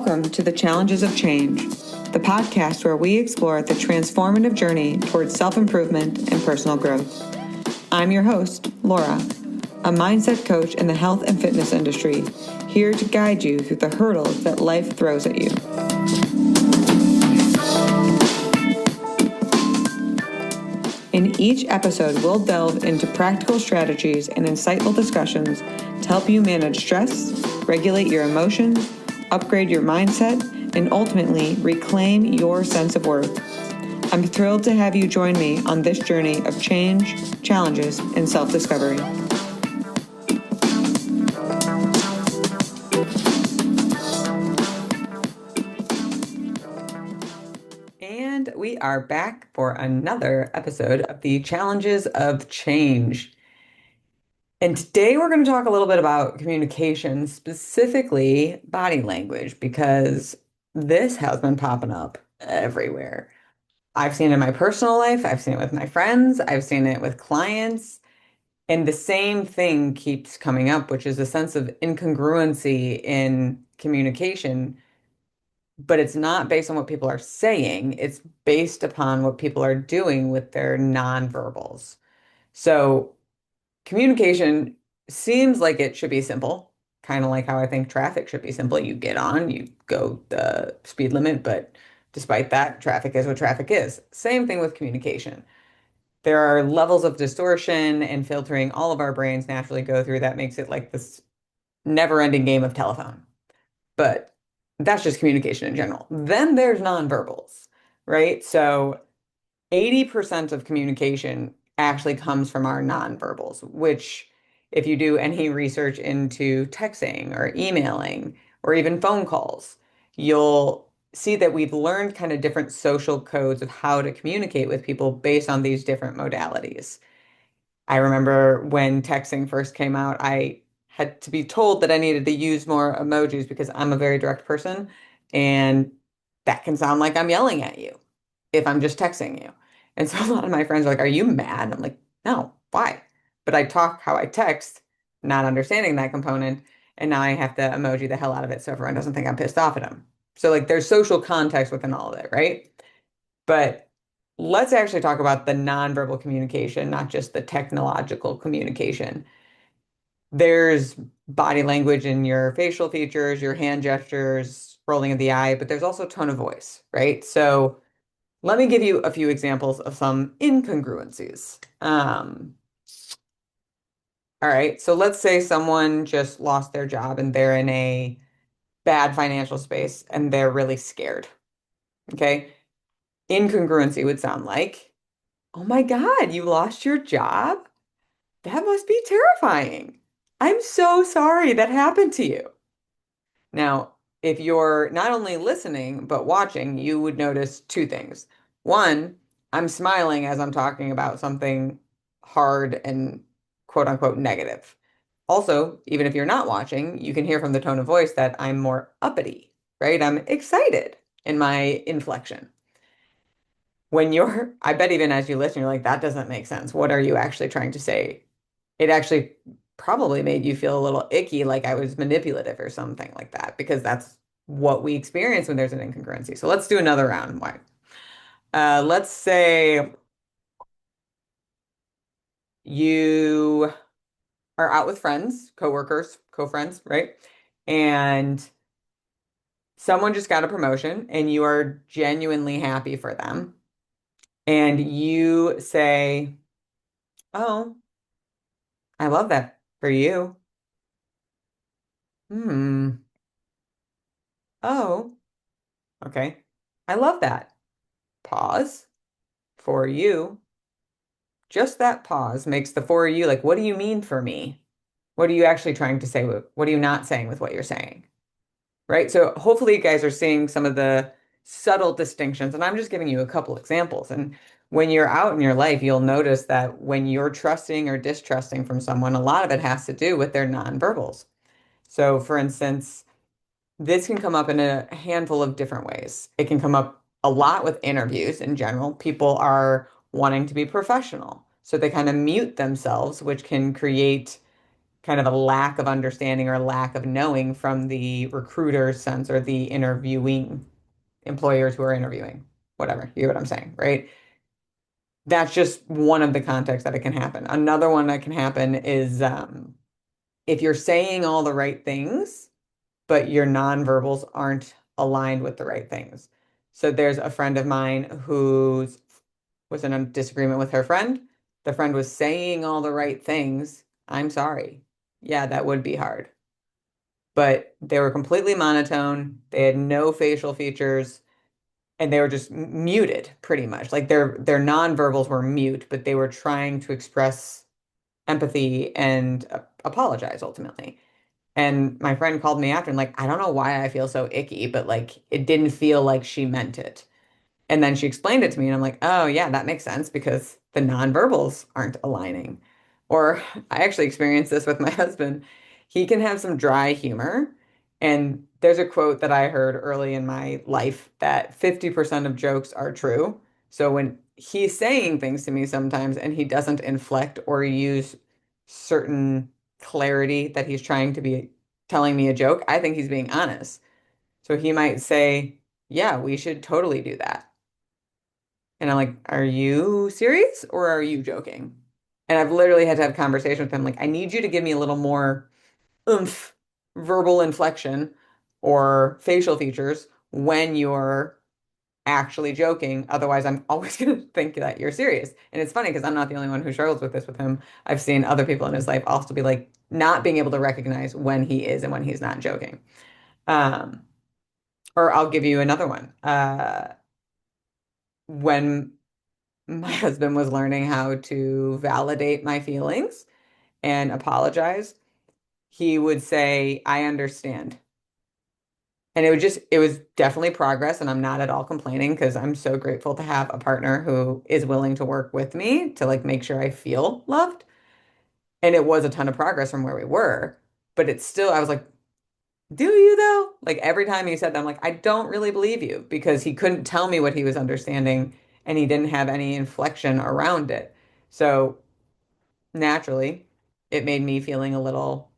Welcome to the Challenges of Change, the podcast where we explore the transformative journey towards self-improvement and personal growth. I'm your host, Laura, a mindset coach in the health and fitness industry, here to guide you through the hurdles that life throws at you. In each episode, we'll delve into practical strategies and insightful discussions to help you manage stress, regulate your emotions, upgrade your mindset, and ultimately reclaim your sense of worth. I'm thrilled to have you join me on this journey of change, challenges, and self-discovery. And we are back for another episode of the Challenges of Change. And today we're going to talk a little bit about communication, specifically body language, because this has been popping up everywhere. I've seen it in my personal life, I've seen it with my friends, I've seen it with clients, and the same thing keeps coming up, which is a sense of incongruency in communication, but it's not based on what people are saying, it's based upon what people are doing with their nonverbals. So communication seems like it should be simple, kind of like how I think traffic should be simple. You get on, you go the speed limit, but despite that, traffic is what traffic is. Same thing with communication. There are levels of distortion and filtering all of our brains naturally go through that makes it like this never-ending game of telephone. But that's just communication in general. Then there's nonverbals, right? So 80% of communication actually comes from our nonverbals, which if you do any research into texting or emailing or even phone calls, you'll see that we've learned kind of different social codes of how to communicate with people based on these different modalities. I remember when texting first came out, I had to be told that I needed to use more emojis because I'm a very direct person, and that can sound like I'm yelling at you if I'm just texting you. And so a lot of my friends are like, "Are you mad?" I'm like, "No, why?" But I talk how I text, not understanding that component, and now I have to emoji the hell out of it so everyone doesn't think I'm pissed off at them. So like there's social context within all of it, right? But let's actually talk about the nonverbal communication, not just the technological communication. There's body language in your facial features, your hand gestures, rolling of the eye, but there's also tone of voice, right? So let me give you a few examples of some incongruencies. All right, so let's say someone just lost their job and they're in a bad financial space and they're really scared. Okay. Incongruency would sound like, "Oh my God, you lost your job? That must be terrifying. I'm so sorry that happened to you." Now, if you're not only listening, but watching, you would notice two things. One, I'm smiling as I'm talking about something hard and quote unquote negative. Also, even if you're not watching, you can hear from the tone of voice that I'm more uppity, right? I'm excited in my inflection. I bet even as you listen, you're like, that doesn't make sense. What are you actually trying to say? It actually probably made you feel a little icky, like I was manipulative or something like that, because that's what we experience when there's an incongruency. So let's do another round. Why? Let's say you are out with friends, coworkers, co-friends, right? And someone just got a promotion and you are genuinely happy for them. And you say, "Oh, I love that for you. Hmm. Oh, okay. I love that." Pause. For you. Just that pause makes the for you like, what do you mean for me? What are you actually trying to say? What are you not saying with what you're saying? Right? So hopefully you guys are seeing some of the subtle distinctions, and I'm just giving you a couple examples. And when you're out in your life, you'll notice that when you're trusting or distrusting from someone, a lot of it has to do with their nonverbals. So for instance, this can come up in a handful of different ways. It can come up a lot with interviews in general. People are wanting to be professional, so they kind of mute themselves, which can create kind of a lack of understanding or a lack of knowing from the recruiter's sense or the interviewing employers who are interviewing, whatever, you know what I'm saying, right? That's just one of the contexts that it can happen. Another one that can happen is if you're saying all the right things, but your nonverbals aren't aligned with the right things. So there's a friend of mine who was in a disagreement with her friend. The friend was saying all the right things. I'm sorry. Yeah, that would be hard. But they were completely monotone. They had no facial features and they were just muted pretty much. Like their nonverbals were mute, but they were trying to express empathy and apologize ultimately. And my friend called me after and like, I don't know why I feel so icky, but like it didn't feel like she meant it. And then she explained it to me, and I'm like, oh, yeah, that makes sense because the nonverbals aren't aligning. Or I actually experienced this with my husband. He can have some dry humor. And there's a quote that I heard early in my life that 50% of jokes are true. So when he's saying things to me sometimes and he doesn't inflect or use certain clarity that he's trying to be telling me a joke, I think he's being honest. So he might say, yeah, we should totally do that. And I'm like, are you serious or are you joking? And I've literally had to have a conversation with him. Like, I need you to give me a little more oomph, verbal inflection or facial features when you're actually joking. Otherwise, I'm always going to think that you're serious. And it's funny because I'm not the only one who struggles with this with him. I've seen other people in his life also be like not being able to recognize when he is and when he's not joking. Um, or I'll give you another one. When my husband was learning how to validate my feelings and apologize, he would say, I understand. And it was definitely progress. And I'm not at all complaining because I'm so grateful to have a partner who is willing to work with me to like make sure I feel loved. And it was a ton of progress from where we were. But it's still, I was like, do you though? Like every time he said that, I'm like, I don't really believe you because he couldn't tell me what he was understanding and he didn't have any inflection around it. So naturally, it made me feeling a little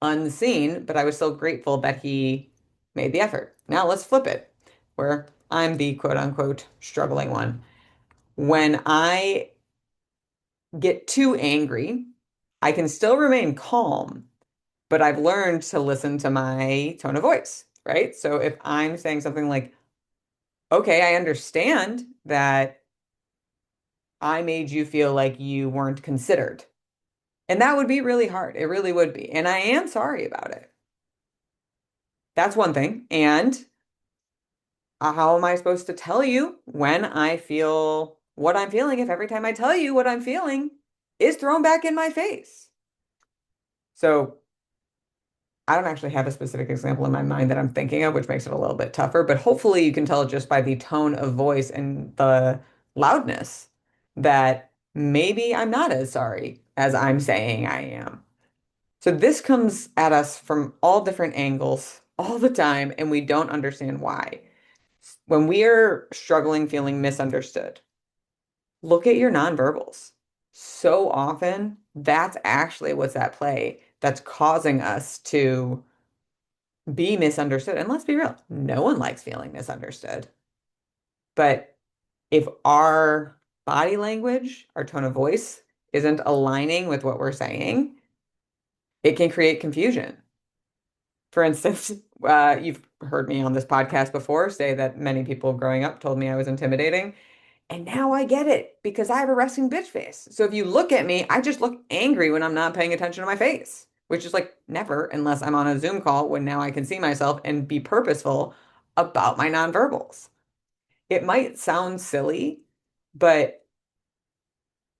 unseen, but I was so grateful that he made the effort. Now let's flip it, where I'm the quote unquote struggling one. When I get too angry, I can still remain calm, but I've learned to listen to my tone of voice, right? So if I'm saying something like, okay, I understand that I made you feel like you weren't considered. And that would be really hard. It really would be. And I am sorry about it. That's one thing. And how am I supposed to tell you when I feel what I'm feeling if every time I tell you what I'm feeling is thrown back in my face? So I don't actually have a specific example in my mind that I'm thinking of, which makes it a little bit tougher, but hopefully you can tell just by the tone of voice and the loudness that maybe I'm not as sorry as I'm saying I am. So this comes at us from all different angles all the time, and we don't understand why. When we are struggling, feeling misunderstood, look at your nonverbals. So often, that's actually what's at play that's causing us to be misunderstood. And let's be real, no one likes feeling misunderstood. But if our body language, our tone of voice isn't aligning with what we're saying, it can create confusion. For instance, you've heard me on this podcast before say that many people growing up told me I was intimidating. And now I get it because I have a resting bitch face. So if you look at me, I just look angry when I'm not paying attention to my face, which is like never unless I'm on a Zoom call when now I can see myself and be purposeful about my nonverbals. It might sound silly, but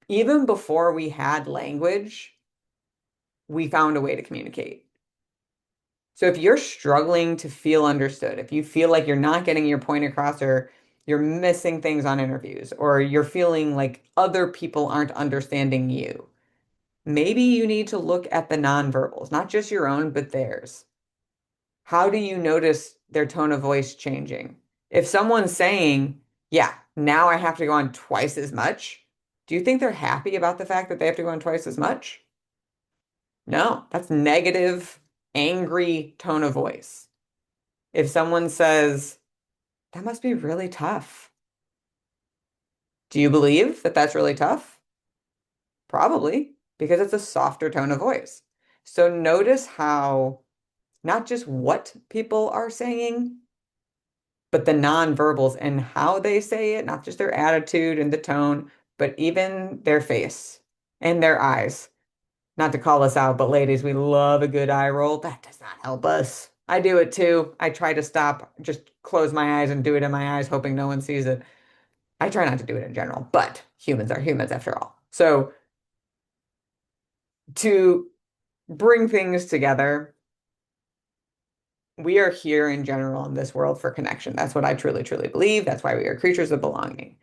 even before we had language, we found a way to communicate. So if you're struggling to feel understood, if you feel like you're not getting your point across or you're missing things on interviews or you're feeling like other people aren't understanding you, maybe you need to look at the nonverbals, not just your own, but theirs. How do you notice their tone of voice changing? If someone's saying, yeah, now I have to go on twice as much, do you think they're happy about the fact that they have to go on twice as much? No, that's negative, angry tone of voice. If someone says, that must be really tough. Do you believe that that's really tough? Probably, because it's a softer tone of voice. So notice how not just what people are saying, but the nonverbals and how they say it, not just their attitude and the tone, but even their face and their eyes. Not to call us out, but ladies, we love a good eye roll. That does not help us. I do it too. I try to stop, just close my eyes and do it in my eyes, hoping no one sees it. I try not to do it in general, but humans are humans after all. So to bring things together, we are here in general in this world for connection. That's what I truly, truly believe. That's why we are creatures of belonging.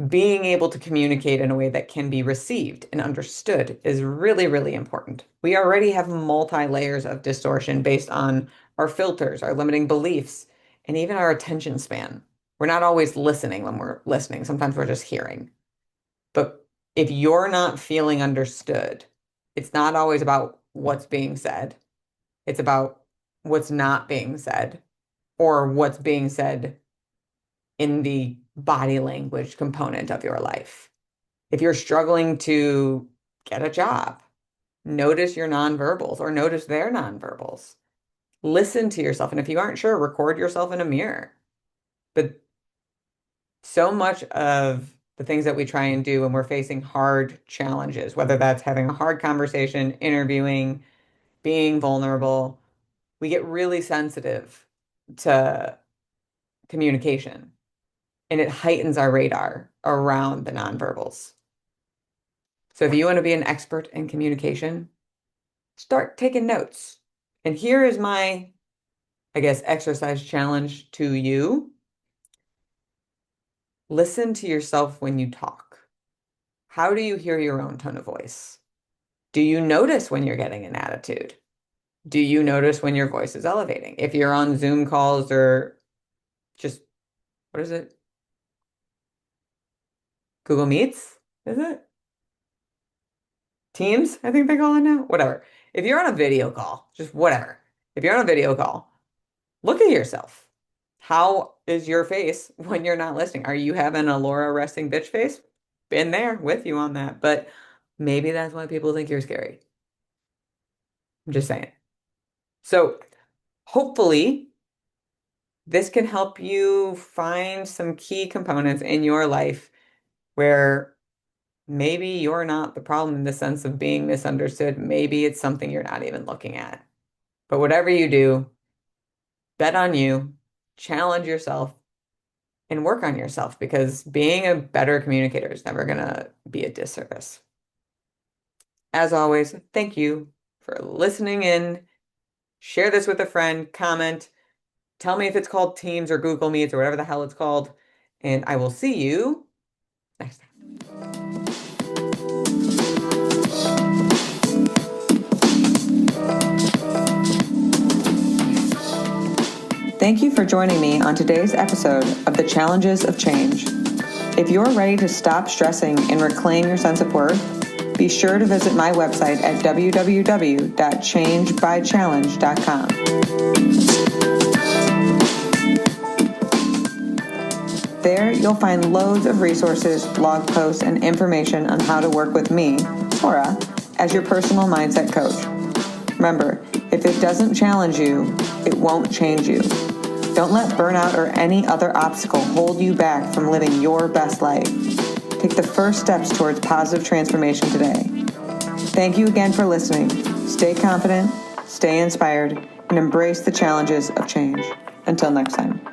Being able to communicate in a way that can be received and understood is really, really important. We already have multi-layers of distortion based on our filters, our limiting beliefs, and even our attention span. We're not always listening when we're listening. Sometimes we're just hearing. But if you're not feeling understood, it's not always about what's being said. It's about what's not being said or what's being said in the body language component of your life. If you're struggling to get a job, notice your nonverbals or notice their nonverbals. Listen to yourself. And if you aren't sure, record yourself in a mirror. But so much of the things that we try and do when we're facing hard challenges, whether that's having a hard conversation, interviewing, being vulnerable, we get really sensitive to communication and it heightens our radar around the nonverbals. So if you want to be an expert in communication, start taking notes. And here is my, I guess, exercise challenge to you. Listen to yourself when you talk. How do you hear your own tone of voice? Do you notice when you're getting an attitude? Do you notice when your voice is elevating? If you're on Zoom calls or just, what is it? Google Meets? Is it? Teams, I think they call it now. Whatever. If you're on a video call, just whatever. If you're on a video call, look at yourself. How is your face when you're not listening? Are you having a Laura resting bitch face? Been there with you on that, but maybe that's why people think you're scary. I'm just saying. So hopefully this can help you find some key components in your life where maybe you're not the problem in the sense of being misunderstood. Maybe it's something you're not even looking at. But whatever you do, bet on you, challenge yourself, and work on yourself because being a better communicator is never going to be a disservice. As always, thank you for listening in. Share this with a friend, comment, tell me if it's called Teams or Google Meets or whatever the hell it's called, and I will see you next time. Thank you for joining me on today's episode of The Challenges of Change. If you're ready to stop stressing and reclaim your sense of worth, be sure to visit my website at www.changebychallenge.com. There, you'll find loads of resources, blog posts, and information on how to work with me, Laura, as your personal mindset coach. Remember, if it doesn't challenge you, it won't change you. Don't let burnout or any other obstacle hold you back from living your best life. Take the first steps towards positive transformation today. Thank you again for listening. Stay confident, stay inspired, and embrace the challenges of change. Until next time.